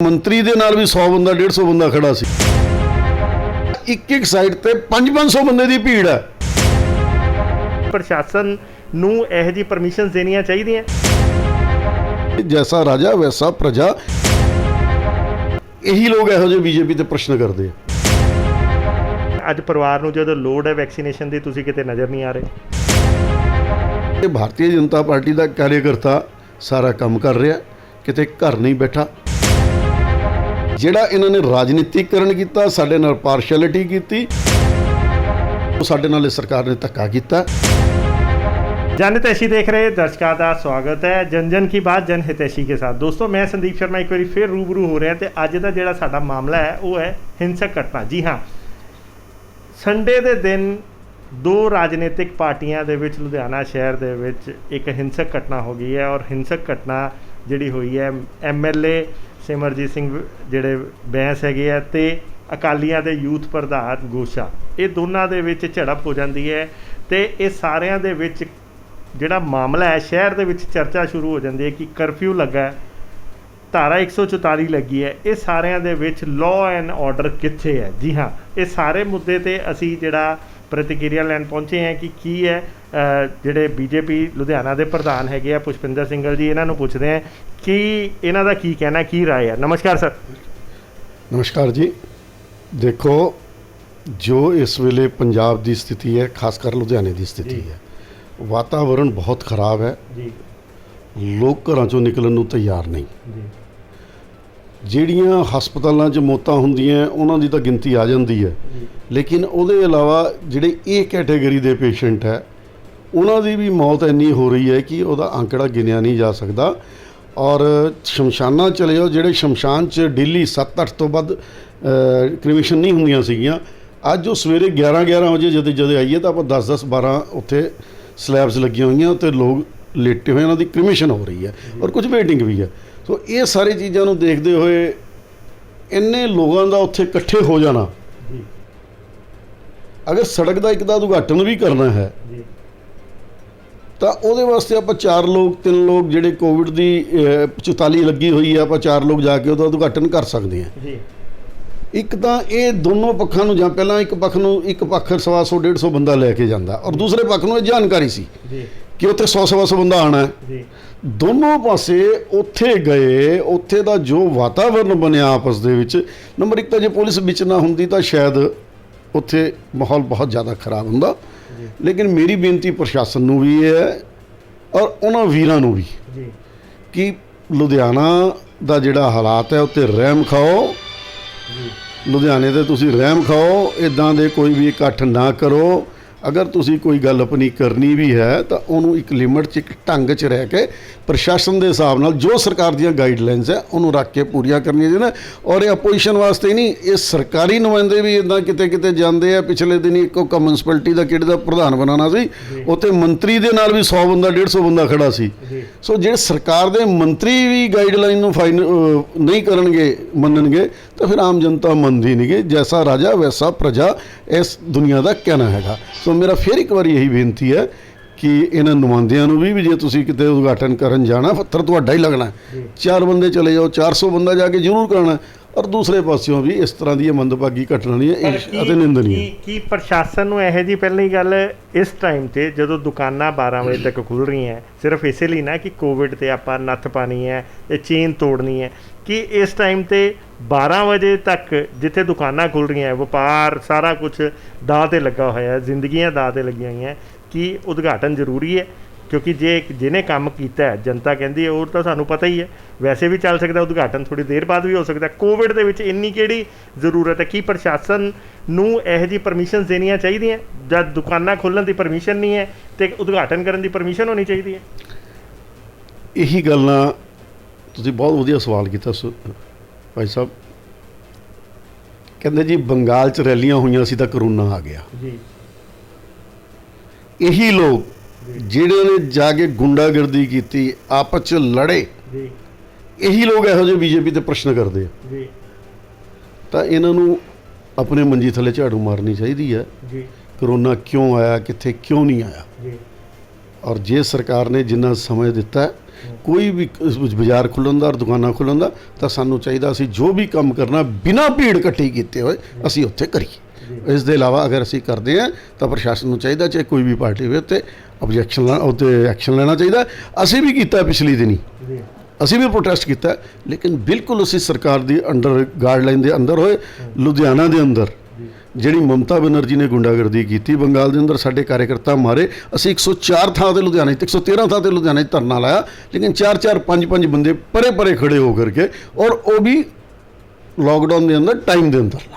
ਮੰਤਰੀ ਦੇ ਨਾਲ ਵੀ 100 ਬੰਦਾ 150 ਬੰਦਾ ਖੜਾ ਸੀ। ਇੱਕ ਸਾਈਡ ਤੇ 500 ਬੰਦੇ ਦੀ ਭੀੜ ਹੈ। ਪ੍ਰਸ਼ਾਸਨ ਨੂੰ ਇਹੋ ਜਿਹੀ ਪਰਮਿਸ਼ਨ ਦੇਣੀਆਂ ਚਾਹੀਦੀਆਂ। ਜੈਸਾ ਰਾਜਾ ਵੈਸਾ ਪ੍ਰਜਾ, ਇਹੀ ਲੋਕ ਇਹੋ ਜਿਹੇ ਬੀਜੇਪੀ ਤੇ ਪ੍ਰਸ਼ਨ ਕਰਦੇ ਆ। ਅੱਜ ਪਰਿਵਾਰ ਨੂੰ ਜਦੋਂ ਲੋੜ ਹੈ ਵੈਕਸੀਨੇਸ਼ਨ ਦੀ, ਤੁਸੀਂ ਕਿਤੇ ਨਜ਼ਰ ਨਹੀਂ ਆ ਰਹੇ। ਇਹ ਭਾਰਤੀ ਜਨਤਾ ਪਾਰਟੀ ਦਾ ਕਾਰਜਕਰਤਾ ਸਾਰਾ ਕੰਮ ਕਰ ਰਿਹਾ, ਕਿਤੇ ਘਰ ਨਹੀਂ ਬੈਠਾ। ਜਿਹੜਾ ਇਹਨਾਂ ਨੇ ਰਾਜਨੀਤੀਕਰਨ ਕੀਤਾ, ਸਾਡੇ ਨਾਲ ਪਾਰਸ਼ੈਲਿਟੀ ਕੀਤੀ, ਸਾਡੇ ਨਾਲ ਸਰਕਾਰ ਨੇ ਧੱਕਾ ਕੀਤਾ। जन हितैषी देख रहे दर्शकों का स्वागत है जन जन की बात जन हितैषी के साथ। दोस्तों मैं संदीप शर्मा एक बार फिर रूबरू हो रहा तो अज का जोड़ा साडा मामला है वो है हिंसक घटना। जी हाँ, संडे के दिन दो राजनीतिक पार्टियां दे विच लुधियाना शहर दे विच एक हिंसक घटना हो गई है और हिंसक घटना जिहड़ी हुई है MLA सिमरजीत सिंह जिहड़े बैंस हैगे है ते अकालियां दे यूथ प्रधान गोशा, ये दोनों दे विच झड़प हो जाती है तो ये सारियां दे विच ਜਿਹੜਾ ਮਾਮਲਾ ਹੈ ਸ਼ਹਿਰ ਦੇ ਵਿੱਚ ਚਰਚਾ ਸ਼ੁਰੂ ਹੋ ਜਾਂਦੀ ਹੈ ਕਿ ਕਰਫਿਊ ਲੱਗਾ ਹੈ, ਧਾਰਾ 144 ਲੱਗੀ ਹੈ। ਇਹ ਸਾਰਿਆਂ ਦੇ ਵਿੱਚ ਲਾਅ ਐਂਡ ਆਰਡਰ ਕਿੱਥੇ ਹੈ? ਜੀ ਹਾਂ, ਇਹ ਸਾਰੇ ਮੁੱਦੇ ਤੇ ਅਸੀਂ ਜਿਹੜਾ ਪ੍ਰਤੀਕਿਰਿਆ ਲੈਣ ਪਹੁੰਚੇ ਹਾਂ ਕਿ ਕੀ ਹੈ। ਜਿਹੜੇ ਬੀਜੇਪੀ ਲੁਧਿਆਣਾ ਦੇ ਪ੍ਰਧਾਨ ਹੈਗੇ ਆ ਪੁਸ਼ਪਿੰਦਰ ਸਿੰਘਲ ਜੀ, ਇਹਨਾਂ ਨੂੰ ਪੁੱਛਦੇ ਹਾਂ ਕਿ ਇਹਨਾਂ ਦਾ ਕੀ ਕਹਿਣਾ, ਕੀ ਰਾਏ ਹੈ। ਨਮਸਕਾਰ ਸਰ। ਨਮਸਕਾਰ ਜੀ। ਦੇਖੋ, ਜੋ ਇਸ ਵੇਲੇ ਪੰਜਾਬ ਦੀ ਸਥਿਤੀ ਹੈ, ਖਾਸ ਕਰ ਲੁਧਿਆਣੇ ਦੀ ਸਥਿਤੀ ਹੈ, ਵਾਤਾਵਰਣ ਬਹੁਤ ਖਰਾਬ ਹੈ ਜੀ। ਲੋਕ ਘਰਾਂ ਚੋਂ ਨਿਕਲਣ ਨੂੰ ਤਿਆਰ ਨਹੀਂ ਜੀ। ਜਿਹੜੀਆਂ ਹਸਪਤਾਲਾਂ 'ਚ ਮੌਤਾਂ ਹੁੰਦੀਆਂ ਉਹਨਾਂ ਦੀ ਤਾਂ ਗਿਣਤੀ ਆ ਜਾਂਦੀ ਹੈ, ਲੇਕਿਨ ਉਹਦੇ ਇਲਾਵਾ ਜਿਹੜੇ ਇਹ ਕੈਟੇਗਰੀ ਦੇ ਪੇਸ਼ੈਂਟ ਹੈ ਉਹਨਾਂ ਦੀ ਵੀ ਮੌਤ ਇੰਨੀ ਹੋ ਰਹੀ ਹੈ ਕਿ ਉਹਦਾ ਅੰਕੜਾ ਗਿਣਿਆ ਨਹੀਂ ਜਾ ਸਕਦਾ। ਔਰ ਸ਼ਮਸ਼ਾਨਾਂ ਚਲੇ ਜਾਓ, ਜਿਹੜੇ ਸ਼ਮਸ਼ਾਨ 'ਚ ਡੇਲੀ 7-8 ਤੋਂ ਵੱਧ ਕ੍ਰਿਮੇਸ਼ਨ ਨਹੀਂ ਹੁੰਦੀਆਂ ਸੀਗੀਆਂ, ਅੱਜ ਉਹ ਸਵੇਰੇ 11 ਵਜੇ ਜਦੋਂ ਆਈਏ ਤਾਂ ਆਪਾਂ 10-12 ਉੱਥੇ ਸਲੈਬਸ ਲੱਗੀਆਂ ਹੋਈਆਂ ਤੇ ਲੋਕ ਲੇਟੇ ਹੋਏ, ਉਹਨਾਂ ਦੀ ਕ੍ਰਿਮੇਸ਼ਨ ਹੋ ਰਹੀ ਹੈ ਔਰ ਕੁਝ ਵੇਟਿੰਗ ਵੀ ਹੈ। ਸੋ ਇਹ ਸਾਰੀ ਚੀਜ਼ਾਂ ਨੂੰ ਦੇਖਦੇ ਹੋਏ ਇੰਨੇ ਲੋਕਾਂ ਦਾ ਉੱਥੇ ਇਕੱਠੇ ਹੋ ਜਾਣਾ, ਅਗਰ ਸੜਕ ਦਾ ਇੱਕ ਦਾ ਉਦਘਾਟਨ ਵੀ ਕਰਨਾ ਹੈ ਤਾਂ ਉਹਦੇ ਵਾਸਤੇ ਆਪਾਂ 3 ਲੋਕ ਜਿਹੜੇ ਕੋਵਿਡ ਦੀ 44 ਲੱਗੀ ਹੋਈ ਹੈ, ਆਪਾਂ 4 ਲੋਕ ਜਾ ਕੇ ਉਹਦਾ ਉਦਘਾਟਨ ਕਰ ਸਕਦੇ ਹਾਂ। ਇੱਕ ਤਾਂ ਇਹ ਦੋਨੋਂ ਪੱਖਾਂ ਨੂੰ, ਜਾਂ ਪਹਿਲਾਂ ਇੱਕ ਪੱਖ 100-150 ਬੰਦਾ ਲੈ ਕੇ ਜਾਂਦਾ ਔਰ ਦੂਸਰੇ ਪੱਖ ਨੂੰ ਇਹ ਜਾਣਕਾਰੀ ਸੀ ਕਿ ਉੱਥੇ 100-150 ਬੰਦਾ ਆਉਣਾ ਹੈ। ਦੋਨੋਂ ਪਾਸੇ ਉੱਥੇ ਗਏ, ਉੱਥੇ ਦਾ ਜੋ ਵਾਤਾਵਰਨ ਬਣਿਆ ਆਪਸ ਦੇ ਵਿੱਚ, ਨੰਬਰ 1 ਤਾਂ ਜੇ ਪੁਲਿਸ ਵਿੱਚ ਨਾ ਹੁੰਦੀ ਤਾਂ ਸ਼ਾਇਦ ਉੱਥੇ ਮਾਹੌਲ ਬਹੁਤ ਜ਼ਿਆਦਾ ਖਰਾਬ ਹੁੰਦਾ। ਲੇਕਿਨ ਮੇਰੀ ਬੇਨਤੀ ਪ੍ਰਸ਼ਾਸਨ ਨੂੰ ਵੀ ਹੈ ਔਰ ਉਹਨਾਂ ਵੀਰਾਂ ਨੂੰ ਵੀ ਕਿ ਲੁਧਿਆਣਾ ਦਾ ਜਿਹੜਾ ਹਾਲਾਤ ਹੈ ਉੱਤੇ ਰਹਿਮ ਖਾਓ। ਲੁਧਿਆਣੇ ਤੇ ਤੁਸੀਂ ਰਹਿਮ ਖਾਓ, ਇੱਦਾਂ ਦੇ ਕੋਈ ਵੀ ਇਕੱਠ ਨਾ ਕਰੋ। ਅਗਰ ਤੁਸੀਂ ਕੋਈ ਗੱਲ ਆਪਣੀ ਕਰਨੀ ਵੀ ਹੈ ਤਾਂ ਉਹਨੂੰ ਇੱਕ ਲਿਮਟ 'ਚ, ਇੱਕ ਢੰਗ 'ਚ ਰਹਿ ਕੇ ਪ੍ਰਸ਼ਾਸਨ ਦੇ ਹਿਸਾਬ ਨਾਲ ਜੋ ਸਰਕਾਰ ਦੀਆਂ ਗਾਈਡਲਾਈਨਸ ਹੈ ਉਹਨੂੰ ਰੱਖ ਕੇ ਪੂਰੀਆਂ ਕਰਨੀਆਂ ਚਾਹੀਦੀਆਂ। ਔਰ ਇਹ ਆਪੋਜੀਸ਼ਨ ਵਾਸਤੇ ਨਹੀਂ, ਇਹ ਸਰਕਾਰੀ ਨੁਮਾਇੰਦੇ ਵੀ ਇੱਦਾਂ ਕਿਤੇ ਜਾਂਦੇ ਆ। ਪਿਛਲੇ ਦਿਨ ਇੱਕ ਮਿਊਨਿਸਪੈਲਿਟੀ ਦਾ ਕਿਹੜੇ ਦਾ ਪ੍ਰਧਾਨ ਬਣਾਉਣਾ ਸੀ, ਉੱਥੇ ਮੰਤਰੀ ਦੇ ਨਾਲ ਵੀ 100 ਬੰਦਾ 150 ਬੰਦਾ ਖੜਾ ਸੀ। ਸੋ ਜਿਹੜੇ ਸਰਕਾਰ ਦੇ ਮੰਤਰੀ ਵੀ ਗਾਈਡਲਾਈਨ ਨੂੰ ਨਹੀਂ ਕਰਨਗੇ, ਮੰਨਣਗੇ, ਤਾਂ ਫਿਰ ਆਮ ਜਨਤਾ ਮੰਨਦੀ ਨਹੀਂ ਗੇ। ਜੈਸਾ ਰਾਜਾ ਵੈਸਾ ਪ੍ਰਜਾ, ਇਸ ਦੁਨੀਆ ਦਾ ਕਹਿਣਾ ਹੈਗਾ। ਸੋ ਮੇਰਾ ਫਿਰ ਇੱਕ ਵਾਰੀ ਇਹੀ ਬੇਨਤੀ ਹੈ ਕਿ ਇਹਨਾਂ ਨੁਮਾਇੰਦਿਆਂ ਨੂੰ ਵੀ ਜੇ ਤੁਸੀਂ ਕਿਤੇ ਉਦਘਾਟਨ ਕਰਨ ਜਾਣਾ, ਪੱਥਰ ਤੁਹਾਡਾ ਹੀ ਲੱਗਣਾ। 4 ਬੰਦੇ ਚਲੇ ਜਾਓ, 400 ਬੰਦਾ ਜਾ ਕੇ ਜ਼ਰੂਰ ਕਰਨਾ। ਔਰ ਦੂਸਰੇ ਪਾਸਿਓਂ ਵੀ ਇਸ ਤਰ੍ਹਾਂ ਦੀ ਮੰਦਭਾਗੀ ਘਟਨਾ ਨਹੀਂ ਹੈ ਅਤੇ ਨਿੰਦਨੀय ਹੈ। ਕੀ ਪ੍ਰਸ਼ਾਸਨ ਨੂੰ ਇਹੋ ਜਿਹੀ ਪਹਿਲੀ ਗੱਲ ਇਸ ਟਾਈਮ 'ਤੇ ਜਦੋਂ ਦੁਕਾਨਾਂ 12 ਵਜੇ ਤੱਕ ਖੁੱਲ੍ਹ ਰਹੀਆਂ, ਸਿਰਫ ਇਸੇ ਲਈ ਨਾ ਕਿ ਕੋਵਿਡ 'ਤੇ ਆਪਾਂ ਨੱਥ ਪਾਣੀ ਹੈ, ਇਹ ਚੇਨ ਤੋੜਨੀ ਹੈ, ਕਿ ਇਸ ਟਾਈਮ 'ਤੇ 12 ਵਜੇ ਤੱਕ ਜਿੱਥੇ ਦੁਕਾਨਾਂ ਖੁੱਲ੍ਹ ਰਹੀਆਂ, ਵਪਾਰ ਸਾਰਾ ਕੁਝ ਦਾਅ 'ਤੇ ਲੱਗਾ ਹੋਇਆ, ਜ਼ਿੰਦਗੀਆਂ ਦਾਅ 'ਤੇ ਲੱਗੀਆਂ ਹੋਈਆਂ, ਕਿ ਉਦਘਾਟਨ ਜ਼ਰੂਰੀ ਹੈ? ਕਿਉਂਕਿ ਜੇ ਜਿਹਨੇ ਕੰਮ ਕੀਤਾ ਹੈ, ਜਨਤਾ ਕਹਿੰਦੀ ਹੈ, ਉਹ ਤਾਂ ਸਾਨੂੰ ਪਤਾ ਹੀ ਹੈ। ਵੈਸੇ ਵੀ ਚੱਲ ਸਕਦਾ ਉਦਘਾਟਨ, ਥੋੜ੍ਹੀ ਦੇਰ ਬਾਅਦ ਵੀ ਹੋ ਸਕਦਾ। ਕੋਵਿਡ ਦੇ ਵਿੱਚ ਇੰਨੀ ਕਿਹੜੀ ਜ਼ਰੂਰਤ ਹੈ? ਕੀ ਪ੍ਰਸ਼ਾਸਨ ਨੂੰ ਇਹੋ ਜਿਹੀ ਪਰਮਿਸ਼ਨ ਦੇਣੀਆਂ ਚਾਹੀਦੀਆਂ? ਜਦ ਦੁਕਾਨਾਂ ਖੋਲ੍ਹਣ ਦੀ ਪਰਮਿਸ਼ਨ ਨਹੀਂ ਹੈ ਅਤੇ ਉਦਘਾਟਨ ਕਰਨ ਦੀ ਪਰਮਿਸ਼ਨ ਹੋਣੀ ਚਾਹੀਦੀ ਹੈ। ਇਹੀ ਗੱਲਾਂ ਤੁਸੀਂ ਬਹੁਤ ਵਧੀਆ ਸਵਾਲ ਕੀਤਾ ਭਾਈ ਸਾਹਿਬ। ਕਹਿੰਦੇ ਜੀ ਬੰਗਾਲ 'ਚ ਰੈਲੀਆਂ ਹੋਈਆਂ ਸੀ ਤਾਂ ਕਰੋਨਾ ਆ ਗਿਆ ਜੀ। ਇਹੀ ਲੋਕ ਜਿਹੜੇ ਨੇ ਜਾ ਕੇ ਗੁੰਡਾਗਰਦੀ ਕੀਤੀ, ਆਪਸ 'ਚ ਲੜੇ, ਇਹੀ ਲੋਕ ਇਹੋ ਜਿਹੇ ਬੀਜੇਪੀ ਤੇ ਪ੍ਰਸ਼ਨ ਕਰਦੇ ਆ। ਤਾਂ ਇਹਨਾਂ ਨੂੰ ਆਪਣੇ ਮੰਜੀ ਥੱਲੇ ਝਾੜੂ ਮਾਰਨੀ ਚਾਹੀਦੀ ਹੈ। ਕਰੋਨਾ ਕਿਉਂ ਆਇਆ, ਕਿੱਥੇ ਕਿਉਂ ਨਹੀਂ ਆਇਆ। ਔਰ ਜੇ ਸਰਕਾਰ ਨੇ ਜਿੰਨਾ ਸਮੇਂ ਦਿੱਤਾ ਕੋਈ ਵੀ ਬਾਜ਼ਾਰ ਖੁੱਲ੍ਹਣ ਦਾ, ਦੁਕਾਨਾਂ ਖੁੱਲ੍ਹਣ ਦਾ, ਤਾਂ ਸਾਨੂੰ ਚਾਹੀਦਾ ਅਸੀਂ ਜੋ ਵੀ ਕੰਮ ਕਰਨਾ ਬਿਨਾਂ ਭੀੜ ਇਕੱਠੀ ਕੀਤੇ ਹੋਏ ਅਸੀਂ ਉੱਥੇ ਕਰੀਏ। ਇਸ ਦੇ ਇਲਾਵਾ ਅਗਰ ਅਸੀਂ ਕਰਦੇ ਹਾਂ ਤਾਂ ਪ੍ਰਸ਼ਾਸਨ ਨੂੰ ਚਾਹੀਦਾ, ਚਾਹੇ ਕੋਈ ਵੀ ਪਾਰਟੀ ਹੋਵੇ, ਉੱਤੇ ਉੱਤੇ ਐਕਸ਼ਨ ਲੈਣਾ ਚਾਹੀਦਾ। ਅਸੀਂ ਵੀ ਕੀਤਾ ਪਿਛਲੀ ਦਿਨੀ, ਅਸੀਂ ਵੀ ਪ੍ਰੋਟੈਸਟ ਕੀਤਾ, ਲੇਕਿਨ ਬਿਲਕੁਲ ਅਸੀਂ ਸਰਕਾਰ ਦੀ ਅੰਡਰ ਗਾਈਡਲਾਈਨ ਦੇ ਅੰਦਰ ਹੋਏ। ਲੁਧਿਆਣਾ ਦੇ ਅੰਦਰ ਜਿਹੜੀ ਮਮਤਾ ਬੈਨਰਜੀ ਨੇ ਗੁੰਡਾਗਰਦੀ ਕੀਤੀ, ਬੰਗਾਲ ਦੇ ਅੰਦਰ ਸਾਡੇ ਕਾਰਜਕਰਤਾ ਮਾਰੇ, ਅਸੀਂ 104 ਥਾਂ ਤੇ ਲੁਧਿਆਣੇ 'ਚ, 113 ਥਾਂ ਤੇ ਲੁਧਿਆਣੇ 'ਚ ਧਰਨਾ ਲਾਇਆ, ਲੇਕਿਨ 4-4 5-5 ਬੰਦੇ ਪਰੇ ਖੜੇ ਹੋ ਕਰਕੇ, ਔਰ ਉਹ ਵੀ ਲਾਕਡਾਊਨ ਦੇ ਅੰਦਰ ਟਾਈਮ ਦੇ ਅੰਦਰ ਲਾਇਆ।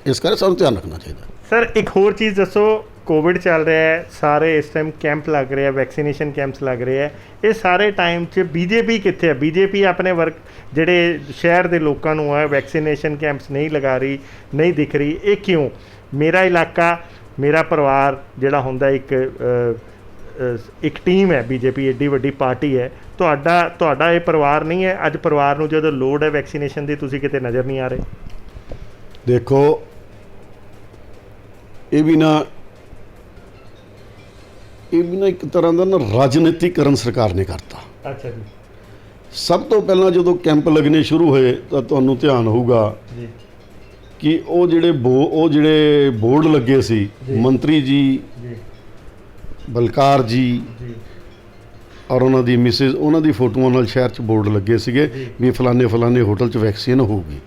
ਇਸ ਕਰਕੇ ਸਾਨੂੰ ਧਿਆਨ ਰੱਖਣਾ ਚਾਹੀਦਾ। ਸਰ ਇੱਕ ਹੋਰ ਚੀਜ਼ ਦੱਸੋ, ਕੋਵਿਡ ਚੱਲ ਰਿਹਾ ਹੈ, ਸਾਰੇ ਇਸ ਟਾਈਮ ਕੈਂਪ ਲੱਗ ਰਹੇ ਆ, ਵੈਕਸੀਨੇਸ਼ਨ ਕੈਂਪਸ ਲੱਗ ਰਹੇ ਆ, ਇਹ ਸਾਰੇ ਟਾਈਮ 'ਚ ਬੀਜੇਪੀ ਕਿੱਥੇ ਹੈ? ਬੀਜੇਪੀ ਆਪਣੇ ਵਰਕ ਜਿਹੜੇ ਸ਼ਹਿਰ ਦੇ ਲੋਕਾਂ ਨੂੰ ਹੈ ਵੈਕਸੀਨੇਸ਼ਨ ਕੈਂਪਸ ਨਹੀਂ ਲਗਾ ਰਹੀ, ਨਹੀਂ ਦਿਖ ਰਹੀ, ਇਹ ਕਿਉਂ? ਮੇਰਾ ਇਲਾਕਾ, ਮੇਰਾ ਪਰਿਵਾਰ ਜਿਹੜਾ ਹੁੰਦਾ ਇੱਕ ਟੀਮ ਹੈ, ਬੀਜੇਪੀ ਏਡੀ ਵੱਡੀ ਪਾਰਟੀ ਹੈ, ਤੁਹਾਡਾ ਇਹ ਪਰਿਵਾਰ ਨਹੀਂ ਹੈ? ਅੱਜ ਪਰਿਵਾਰ ਨੂੰ ਜਦੋਂ ਲੋੜ ਹੈ ਵੈਕਸੀਨੇਸ਼ਨ ਦੀ, ਤੁਸੀਂ ਕਿਤੇ ਨਜ਼ਰ ਨਹੀਂ ਆ ਰਹੇ? ਦੇਖੋ, ਇਹ ਵੀ ਨਾ ਇੱਕ ਤਰ੍ਹਾਂ ਦਾ ਨਾ ਰਾਜਨੀਤੀਕਰਨ ਸਰਕਾਰ ਨੇ ਕਰਤਾ। ਅੱਛਾ ਜੀ। ਸਭ ਤੋਂ ਪਹਿਲਾਂ ਜਦੋਂ ਕੈਂਪ ਲੱਗਣੇ ਸ਼ੁਰੂ ਹੋਏ ਤਾਂ ਤੁਹਾਨੂੰ ਧਿਆਨ ਹੋਊਗਾ ਜੀ ਕਿ ਉਹ ਜਿਹੜੇ ਬੋਰਡ ਲੱਗੇ ਸੀ, ਮੰਤਰੀ ਜੀ, ਬਲਕਾਰ ਜੀ ਔਰ ਉਹਨਾਂ ਦੀ ਮਿਸਿਸ, ਉਹਨਾਂ ਦੀ ਫੋਟੋਆਂ ਨਾਲ ਸ਼ਹਿਰ 'ਚ ਬੋਰਡ ਲੱਗੇ ਸੀਗੇ ਵੀ ਫਲਾਣੇ ਹੋਟਲ 'ਚ ਵੈਕਸੀਨ ਹੋਊਗੀ।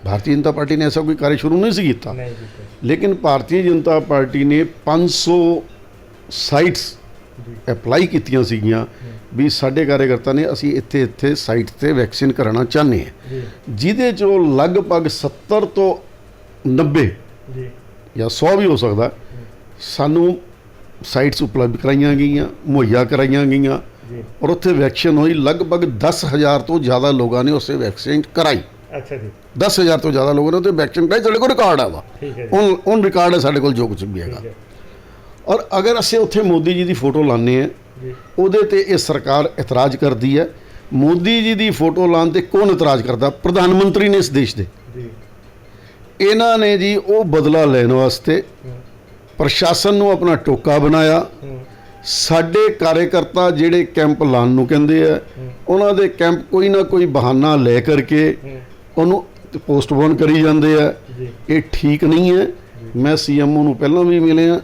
ਭਾਰਤੀ ਜਨਤਾ ਪਾਰਟੀ ਨੇ ਐਸਾ ਕੋਈ ਕਾਰਜ ਸ਼ੁਰੂ ਨਹੀਂ ਸੀ ਕੀਤਾ, ਲੇਕਿਨ ਭਾਰਤੀ ਜਨਤਾ ਪਾਰਟੀ ਨੇ 500 ਸਾਈਟਸ ਅਪਲਾਈ ਕੀਤੀਆਂ ਸੀਗੀਆਂ ਵੀ ਸਾਡੇ ਕਾਰਜਕਰਤਾ ਨੇ ਅਸੀਂ ਇੱਥੇ ਸਾਈਟ 'ਤੇ ਵੈਕਸੀਨ ਕਰਾਉਣਾ ਚਾਹੁੰਦੇ ਹਾਂ, ਜਿਹਦੇ 'ਚ ਉਹ ਲਗਭਗ 70 ਤੋਂ 90 ਜਾਂ 100 ਵੀ ਹੋ ਸਕਦਾ ਸਾਨੂੰ ਸਾਈਟਸ ਉਪਲਬਧ ਕਰਾਈਆਂ ਗਈਆਂ, ਮੁਹੱਈਆ ਕਰਾਈਆਂ ਗਈਆਂ, ਔਰ ਉੱਥੇ ਵੈਕਸੀਨ ਹੋਈ। ਲਗਭਗ 10,000 ਤੋਂ ਜ਼ਿਆਦਾ ਲੋਕਾਂ ਨੇ ਉਸੇ ਵੈਕਸੀਨ ਕਰਾਈ। ਅੱਛਾ ਜੀ। 10,000 ਤੋਂ ਜ਼ਿਆਦਾ ਲੋਕਾਂ ਨੇ ਉੱਥੇ ਵੈਕਸੀਨ ਕਰਾਈ। ਸਾਡੇ ਕੋਲ ਰਿਕਾਰਡ ਆ ਵਾ, ਔਨ ਰਿਕਾਰਡ ਹੈ ਸਾਡੇ ਕੋਲ ਜੋ ਕੁਝ ਵੀ ਹੈਗਾ। ਔਰ ਅਗਰ ਅਸੀਂ ਉੱਥੇ ਮੋਦੀ ਜੀ ਦੀ ਫੋਟੋ ਲਾਉਂਦੇ ਹਾਂ, ਉਹਦੇ 'ਤੇ ਇਹ ਸਰਕਾਰ ਇਤਰਾਜ਼ ਕਰਦੀ ਹੈ। ਮੋਦੀ ਜੀ ਦੀ ਫੋਟੋ ਲਾਉਣ 'ਤੇ ਕੌਣ ਇਤਰਾਜ਼ ਕਰਦਾ? ਪ੍ਰਧਾਨ ਮੰਤਰੀ ਨੇ ਇਸ ਦੇਸ਼ ਦੇ। ਇਹਨਾਂ ਨੇ ਜੀ ਉਹ ਬਦਲਾ ਲੈਣ ਵਾਸਤੇ ਪ੍ਰਸ਼ਾਸਨ ਨੂੰ ਆਪਣਾ ਟੋਕਾ ਬਣਾਇਆ। ਸਾਡੇ ਕਾਰਜਕਰਤਾ ਜਿਹੜੇ ਕੈਂਪ ਲਾਉਣ ਨੂੰ ਕਹਿੰਦੇ ਆ, ਉਹਨਾਂ ਦੇ ਕੈਂਪ ਕੋਈ ਨਾ ਕੋਈ ਬਹਾਨਾ ਲੈ ਕਰਕੇ ਉਹਨੂੰ ਪੋਸਟਪੋਨ ਕਰੀ ਜਾਂਦੇ ਆ। ਇਹ ਠੀਕ ਨਹੀਂ ਹੈ। ਮੈਂ CMO ਨੂੰ ਪਹਿਲਾਂ ਵੀ ਮਿਲਿਆ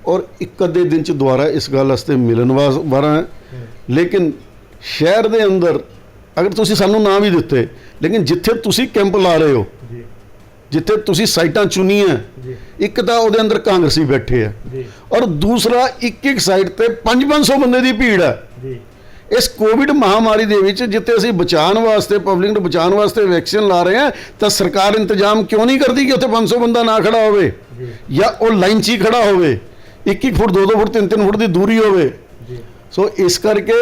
ਔਰ ਇੱਕ ਅੱਧੇ ਦਿਨ 'ਚ ਦੁਬਾਰਾ ਇਸ ਗੱਲ ਵਾਸਤੇ ਮਿਲਣ ਵਾਲਾ ਹੈ। ਲੇਕਿਨ ਸ਼ਹਿਰ ਦੇ ਅੰਦਰ ਅਗਰ ਤੁਸੀਂ ਸਾਨੂੰ ਨਾ ਵੀ ਦਿੱਤੇ, ਲੇਕਿਨ ਜਿੱਥੇ ਤੁਸੀਂ ਕੈਂਪ ਲਾ ਰਹੇ ਹੋ, ਜਿੱਥੇ ਤੁਸੀਂ ਸਾਈਟਾਂ ਚੁਣੀਆਂ, ਇੱਕ ਤਾਂ ਉਹਦੇ ਅੰਦਰ ਕਾਂਗਰਸੀ ਬੈਠੇ ਆ, ਔਰ ਦੂਸਰਾ ਇੱਕ ਸਾਈਟ ਤੇ 500 ਬੰਦੇ ਦੀ ਭੀੜ ਹੈ। ਇਸ ਕੋਵਿਡ ਮਹਾਮਾਰੀ ਦੇ ਵਿੱਚ ਜਿੱਥੇ ਅਸੀਂ ਬਚਾਉਣ ਵਾਸਤੇ, ਪਬਲਿਕ ਨੂੰ ਬਚਾਉਣ ਵਾਸਤੇ ਵੈਕਸੀਨ ਲਾ ਰਹੇ ਹਾਂ, ਤਾਂ ਸਰਕਾਰ ਇੰਤਜ਼ਾਮ ਕਿਉਂ ਨਹੀਂ ਕਰਦੀ ਕਿ ਉੱਥੇ 500 ਬੰਦਾ ਨਾ ਖੜਾ ਹੋਵੇ, ਜਾਂ ਉਹ ਲਾਈਨ 'ਚ ਹੀ ਖੜਾ ਹੋਵੇ, 1-1 ਫੁੱਟ, 2-2 ਫੁੱਟ, 3-3 ਫੁੱਟ ਦੀ ਦੂਰੀ ਹੋਵੇ। ਸੋ ਇਸ ਕਰਕੇ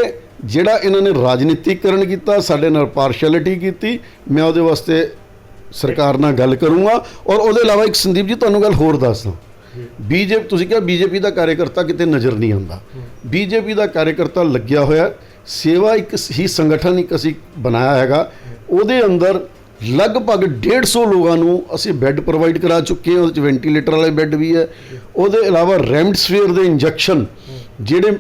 ਜਿਹੜਾ ਇਹਨਾਂ ਨੇ ਰਾਜਨੀਤੀਕਰਨ ਕੀਤਾ, ਸਾਡੇ ਨਾਲ ਪਾਰਸ਼ੈਲਿਟੀ ਕੀਤੀ, ਮੈਂ ਉਹਦੇ ਵਾਸਤੇ ਸਰਕਾਰ ਨਾਲ ਗੱਲ ਕਰੂੰਗਾ। ਔਰ ਉਹਦੇ ਇਲਾਵਾ ਇੱਕ ਸੰਦੀਪ ਜੀ ਤੁਹਾਨੂੰ ਗੱਲ ਹੋਰ ਦੱਸਦਾ, ਤੁਸੀਂ ਕਿਹਾ ਬੀਜੇਪੀ ਦਾ ਕਾਰਜਕਰਤਾ ਕਿਤੇ ਨਜ਼ਰ ਨਹੀਂ ਆਉਂਦਾ। ਬੀਜੇਪੀ ਦਾ ਕਾਰਜਕਰਤਾ ਲੱਗਿਆ ਹੋਇਆ, ਸੇਵਾ ਇੱਕ ਹੀ ਸੰਗਠਨ ਇੱਕ ਅਸੀਂ ਬਣਾਇਆ ਹੈਗਾ, ਉਹਦੇ ਅੰਦਰ ਲਗਭਗ 150 ਲੋਕਾਂ ਨੂੰ ਅਸੀਂ ਬੈੱਡ ਪ੍ਰੋਵਾਈਡ ਕਰਾ ਚੁੱਕੇ ਹਾਂ। ਉਹਦੇ 'ਚ ਵੈਂਟੀਲੇਟਰ ਵਾਲੇ ਬੈੱਡ ਵੀ ਹੈ। ਉਹਦੇ ਇਲਾਵਾ ਰੈਮਡੇਸਿਵਿਰ ਦੇ ਇੰਜੈਕਸ਼ਨ ਜਿਹੜੇ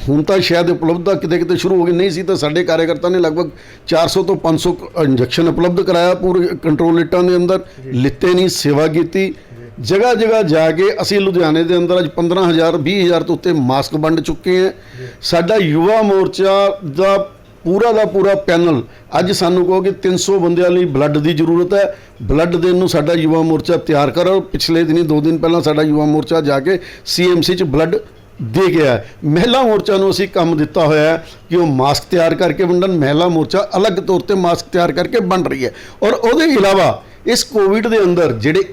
ਹੁਣ ਤਾਂ ਸ਼ਾਇਦ ਉਪਲਬਧਤਾ ਕਿਤੇ ਸ਼ੁਰੂ ਹੋ ਗਈ, ਨਹੀਂ ਸੀ ਤਾਂ ਸਾਡੇ ਕਾਰਜਕਰਤਾ ਨੇ ਲਗਭਗ 400 ਤੋਂ 500 ਇੰਜੈਕਸ਼ਨ ਉਪਲਬਧ ਕਰਾਇਆ ਪੂਰੇ ਕੰਟਰੋਲੇਟਾਂ ਦੇ ਅੰਦਰ, ਲਿੱਤੇ ਨਹੀਂ, ਸੇਵਾ ਕੀਤੀ। ਜਗ੍ਹਾ ਜਾ ਕੇ ਅਸੀਂ ਲੁਧਿਆਣੇ ਦੇ ਅੰਦਰ ਅੱਜ 15,000 20,000 ਤੋਂ ਉੱਤੇ ਮਾਸਕ ਵੰਡ ਚੁੱਕੇ ਹਾਂ। ਸਾਡਾ ਯੁਵਾ ਮੋਰਚਾ ਦਾ ਪੂਰਾ ਪੈਨਲ, ਅੱਜ ਸਾਨੂੰ ਕਹੋ ਕਿ 300 ਬੰਦਿਆਂ ਲਈ ਬਲੱਡ ਦੀ ਜ਼ਰੂਰਤ ਹੈ, ਬਲੱਡ ਦੇਣ ਨੂੰ ਸਾਡਾ ਯੁਵਾ ਮੋਰਚਾ ਤਿਆਰ ਕਰੋ। ਪਿਛਲੇ ਦਿਨੀ 2 ਦਿਨ ਪਹਿਲਾਂ ਸਾਡਾ ਯੁਵਾ ਮੋਰਚਾ ਜਾ ਕੇ CMC 'ਚ ਬਲੱਡ ਦੇ ਗਿਆ। ਮਹਿਲਾ ਮੋਰਚਾ ਨੂੰ ਅਸੀਂ ਕੰਮ ਦਿੱਤਾ ਹੋਇਆ ਹੈ ਕਿ ਉਹ ਮਾਸਕ ਤਿਆਰ ਕਰਕੇ ਵੰਡਣ। ਮਹਿਲਾ ਮੋਰਚਾ ਅਲੱਗ ਤੌਰ 'ਤੇ ਮਾਸਕ ਤਿਆਰ ਕਰਕੇ ਵੰਡ ਰਹੀ ਹੈ। ਔਰ ਉਹਦੇ ਇਲਾਵਾ ਇਸ ਕੋਵਿਡ ਦੇ ਅੰਦਰ ਜਿਹੜੇ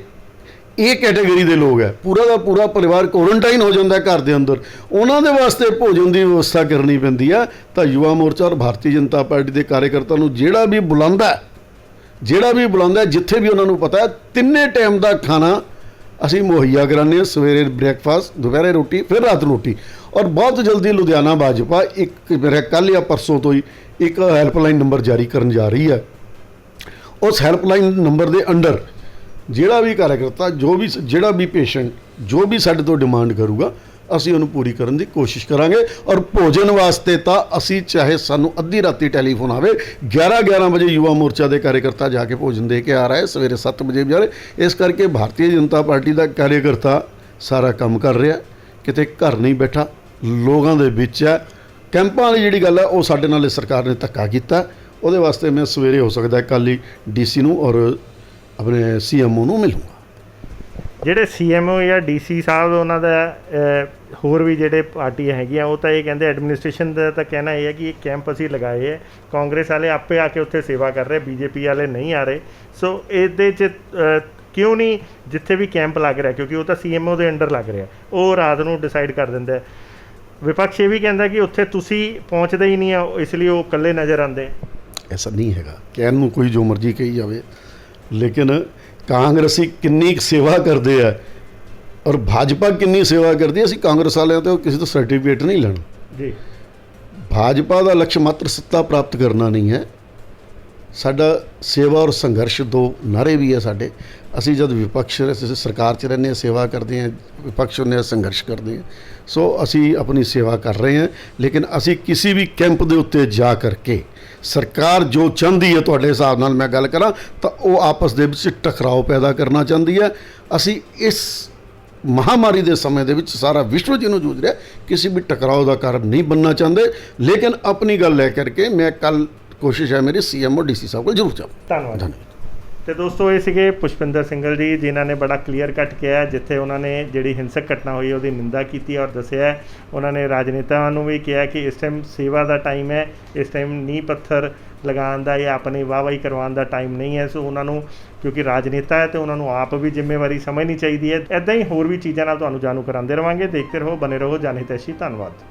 ਇਹ ਕੈਟਾਗਰੀ ਦੇ ਲੋਕ ਹੈ, ਪੂਰਾ ਦਾ ਪੂਰਾ ਪਰਿਵਾਰ ਕੁਆਰੰਟਾਈਨ ਹੋ ਜਾਂਦਾ ਘਰ ਦੇ ਅੰਦਰ, ਉਹਨਾਂ ਦੇ ਵਾਸਤੇ ਭੋਜਨ ਦੀ ਵਿਵਸਥਾ ਕਰਨੀ ਪੈਂਦੀ ਹੈ। ਤਾਂ ਯੁਵਾ ਮੋਰਚਾ ਔਰ ਭਾਰਤੀ ਜਨਤਾ ਪਾਰਟੀ ਦੇ ਕਾਰਜਕਰਤਾ ਨੂੰ ਜਿਹੜਾ ਵੀ ਬੁਲਾਉਂਦਾ, ਜਿੱਥੇ ਵੀ ਉਹਨਾਂ ਨੂੰ ਪਤਾ ਹੈ, ਤਿੰਨੇ ਟਾਈਮ ਦਾ ਖਾਣਾ ਅਸੀਂ ਮੁਹੱਈਆ ਕਰਾਉਂਦੇ ਹਾਂ। ਸਵੇਰੇ ਬ੍ਰੇਕਫਾਸਟ, ਦੁਪਹਿਰੇ ਰੋਟੀ, ਫਿਰ ਰਾਤ ਨੂੰ ਰੋਟੀ। ਔਰ ਬਹੁਤ ਜਲਦੀ ਲੁਧਿਆਣਾ ਭਾਜਪਾ ਕੱਲ੍ਹ ਜਾਂ ਪਰਸੋਂ ਤੋਂ ਹੀ ਇੱਕ ਹੈਲਪਲਾਈਨ ਨੰਬਰ ਜਾਰੀ ਕਰਨ ਜਾ ਰਹੀ ਹੈ। ਉਸ ਹੈਲਪਲਾਈਨ ਨੰਬਰ ਦੇ ਅੰਡਰ ਜਿਹੜਾ ਵੀ ਕਾਰਜਕਰਤਾ, ਜਿਹੜਾ ਵੀ ਪੇਸ਼ੈਂਟ ਜੋ ਵੀ ਸਾਡੇ ਤੋਂ ਡਿਮਾਂਡ ਕਰੂਗਾ, ਅਸੀਂ ਉਹਨੂੰ ਪੂਰੀ ਕਰਨ ਦੀ ਕੋਸ਼ਿਸ਼ ਕਰਾਂਗੇ। ਔਰ ਭੋਜਨ ਵਾਸਤੇ ਤਾਂ ਅਸੀਂ ਚਾਹੇ ਸਾਨੂੰ ਅੱਧੀ ਰਾਤੀ ਟੈਲੀਫੋਨ ਆਵੇ, 11 ਵਜੇ ਯੁਵਾ ਮੋਰਚਾ ਦੇ ਕਾਰਜਕਰਤਾ ਜਾ ਕੇ ਭੋਜਨ ਦੇ ਕੇ ਆ ਰਹੇ, ਸਵੇਰੇ 7 ਵਜੇ ਵੀ ਜਾ ਰਹੇ। ਇਸ ਕਰਕੇ ਭਾਰਤੀ ਜਨਤਾ ਪਾਰਟੀ ਦਾ ਕਾਰਜਕਰਤਾ ਸਾਰਾ ਕੰਮ ਕਰ ਰਿਹਾ, ਕਿਤੇ ਘਰ ਨਹੀਂ ਬੈਠਾ, ਲੋਕਾਂ ਦੇ ਵਿੱਚ ਹੈ। ਕੈਂਪਾਂ ਵਾਲੀ ਜਿਹੜੀ ਗੱਲ ਹੈ ਉਹ ਸਾਡੇ ਨਾਲ ਇਹ ਸਰਕਾਰ ਨੇ ਧੱਕਾ ਕੀਤਾ। ਉਹਦੇ ਵਾਸਤੇ ਮੈਂ ਸਵੇਰੇ ਹੋ ਸਕਦਾ ਕੱਲ੍ਹ ਹੀ ਡੀਸੀ ਨੂੰ ਔਰ ਆਪਣੇ ਸੀਐਮਓ ਨੂੰ ਮਿਲੂੰਗਾ। ਜਿਹੜੇ ਸੀਐਮਓ ਜਾਂ ਡੀਸੀ ਸਾਹਿਬ ਉਹਨਾਂ ਦਾ ਹੋਰ ਵੀ ਜਿਹੜੇ ਪਾਰਟੀਆਂ ਹੈਗੀਆਂ ਉਹ ਤਾਂ ਇਹ ਕਹਿੰਦੇ, ਐਡਮਿਨਿਸਟ੍ਰੇਸ਼ਨ ਦਾ ਤਾਂ ਕਹਿਣਾ ਇਹ ਹੈ ਕਿ ਇਹ ਕੈਂਪ ਅਸੀਂ ਲਗਾਏ ਹੈ, ਕਾਂਗਰਸ ਵਾਲੇ ਆਪੇ ਆ ਕੇ ਉੱਥੇ ਸੇਵਾ ਕਰ ਰਹੇ, ਬੀਜੇਪੀ ਵਾਲੇ ਨਹੀਂ ਆ ਰਹੇ। ਸੋ ਇਹਦੇ 'ਚ ਕਿਉਂ ਨਹੀਂ ਜਿੱਥੇ ਵੀ ਕੈਂਪ ਲੱਗ ਰਿਹਾ, ਕਿਉਂਕਿ ਉਹ ਤਾਂ ਸੀਐਮਓ ਦੇ ਅੰਡਰ ਲੱਗ ਰਿਹਾ, ਉਹ ਰਾਤ ਨੂੰ ਡਿਸਾਈਡ ਕਰ ਦਿੰਦਾ ਹੈ। ਵਿਪਕਸ਼ ਇਹ ਵੀ ਕਹਿੰਦਾ ਕਿ ਉੱਥੇ ਤੁਸੀਂ ਪਹੁੰਚਦੇ ਹੀ ਨਹੀਂ ਆ, ਇਸ ਲਈ ਉਹ ਇਕੱਲੇ ਨਜ਼ਰ ਆਉਂਦੇ। ਐਸਾ ਨਹੀਂ ਹੈਗਾ, ਕਹਿਣ ਨੂੰ ਕੋਈ ਜੋ ਮਰਜ਼ੀ ਕਹੀ ਜਾਵੇ, ਲੇਕਿਨ ਕਾਂਗਰਸੀ ਕਿੰਨੀ ਸੇਵਾ ਕਰਦੇ ਆ ਔਰ ਭਾਜਪਾ ਕਿੰਨੀ ਸੇਵਾ ਕਰਦੀ ਹੈ। ਅਸੀਂ ਕਾਂਗਰਸ ਵਾਲਿਆਂ ਤੋਂ ਕਿਸੇ ਤੋਂ ਸਰਟੀਫਿਕੇਟ ਨਹੀਂ ਲੈਣਾ ਜੀ। ਭਾਜਪਾ ਦਾ ਲਕਸ਼ ਮਾਤਰ ਸੱਤਾ ਪ੍ਰਾਪਤ ਕਰਨਾ ਨਹੀਂ ਹੈ। ਸਾਡਾ ਸੇਵਾ ਔਰ ਸੰਘਰਸ਼ ਦੋ ਨਾਅਰੇ ਵੀ ਹੈ ਸਾਡੇ। ਅਸੀਂ ਜਦ ਵਿਪਕਸ਼ ਸਰਕਾਰ 'ਚ ਰਹਿੰਦੇ ਹਾਂ, ਸੇਵਾ ਕਰਦੇ ਹਾਂ, ਵਿਪਕਸ਼ ਹੁੰਦੇ ਹਾਂ, ਸੰਘਰਸ਼ ਕਰਦੇ ਹਾਂ। ਸੋ ਅਸੀਂ ਆਪਣੀ ਸੇਵਾ ਕਰ ਰਹੇ ਹਾਂ, ਲੇਕਿਨ ਅਸੀਂ ਕਿਸੇ ਵੀ ਕੈਂਪ ਦੇ ਉੱਤੇ ਜਾ ਕਰਕੇ ਸਰਕਾਰ ਜੋ ਚਾਹੁੰਦੀ ਹੈ, ਤੁਹਾਡੇ ਹਿਸਾਬ ਨਾਲ ਮੈਂ ਗੱਲ ਕਰਾਂ ਤਾਂ ਉਹ ਆਪਸ ਦੇ ਵਿੱਚ ਟਕਰਾਓ ਪੈਦਾ ਕਰਨਾ ਚਾਹੁੰਦੀ ਹੈ। ਅਸੀਂ ਇਸ ਮਹਾਮਾਰੀ ਦੇ ਸਮੇਂ ਦੇ ਵਿੱਚ ਸਾਰਾ ਵਿਸ਼ਵ ਜਿਹਨੂੰ ਜੂਝ ਰਿਹਾ, ਕਿਸੇ ਵੀ ਟਕਰਾਓ ਦਾ ਕਾਰਨ ਨਹੀਂ ਬਣਨਾ ਚਾਹੁੰਦੇ। ਲੇਕਿਨ ਆਪਣੀ ਗੱਲ ਲੈ ਕਰਕੇ ਮੈਂ ਕੱਲ ਕੋਸ਼ਿਸ਼ ਹੈ ਮੇਰੀ ਸੀਐਮਓ ਡੀਸੀ ਸਾਹਿਬ ਕੋਲ ਜ਼ਰੂਰ ਜਾਵਾਂ। ਧੰਨਵਾਦ। ਤੇ ਦੋਸਤੋ ਇਹ ਸੀਗੇ ਪੁਸ਼ਪਿੰਦਰ ਸਿੰਘਲ ਜੀ, ਜਿਨ੍ਹਾਂ ਨੇ ਬੜਾ ਕਲੀਅਰ ਕੱਟ ਕਿਹਾ, ਜਿੱਥੇ ਉਹਨਾਂ ਨੇ ਜਿਹੜੀ ਹਿੰਸਕ ਘਟਨਾ ਹੋਈ ਉਹਦੀ ਨਿੰਦਾ ਕੀਤੀ ਔਰ ਦੱਸਿਆ। ਉਹਨਾਂ ਨੇ ਰਾਜਨੇਤਾਵਾਂ ਨੂੰ ਵੀ ਕਿਹਾ ਕਿ ਇਸ ਟਾਈਮ ਸੇਵਾ ਦਾ ਟਾਈਮ ਹੈ, ਇਸ ਟਾਈਮ ਨੀਂਹ ਪੱਥਰ ਲਗਾਉਣ ਦਾ ਜਾਂ ਆਪਣੀ ਵਾਹਵਾਹੀ ਕਰਵਾਉਣ ਦਾ ਟਾਈਮ ਨਹੀਂ ਹੈ। ਸੋ ਉਹਨਾਂ ਨੂੰ, ਕਿਉਂਕਿ ਰਾਜਨੇਤਾ ਹੈ, ਤੇ ਉਹਨਾਂ ਨੂੰ ਆਪ ਵੀ ਜ਼ਿੰਮੇਵਾਰੀ ਸਮਝਣੀ ਚਾਹੀਦੀ ਹੈ। ਇੱਦਾਂ ਹੀ ਹੋਰ ਵੀ ਚੀਜ਼ਾਂ ਨਾਲ ਤੁਹਾਨੂੰ ਜਾਣੂ ਕਰਾਉਂਦੇ ਰਹਾਂਗੇ। ਦੇਖਦੇ ਰਹੋ, ਬਨੇ ਰਹੋ ਜਨ ਹਿਤੈਸ਼ੀ। ਧੰਨਵਾਦ।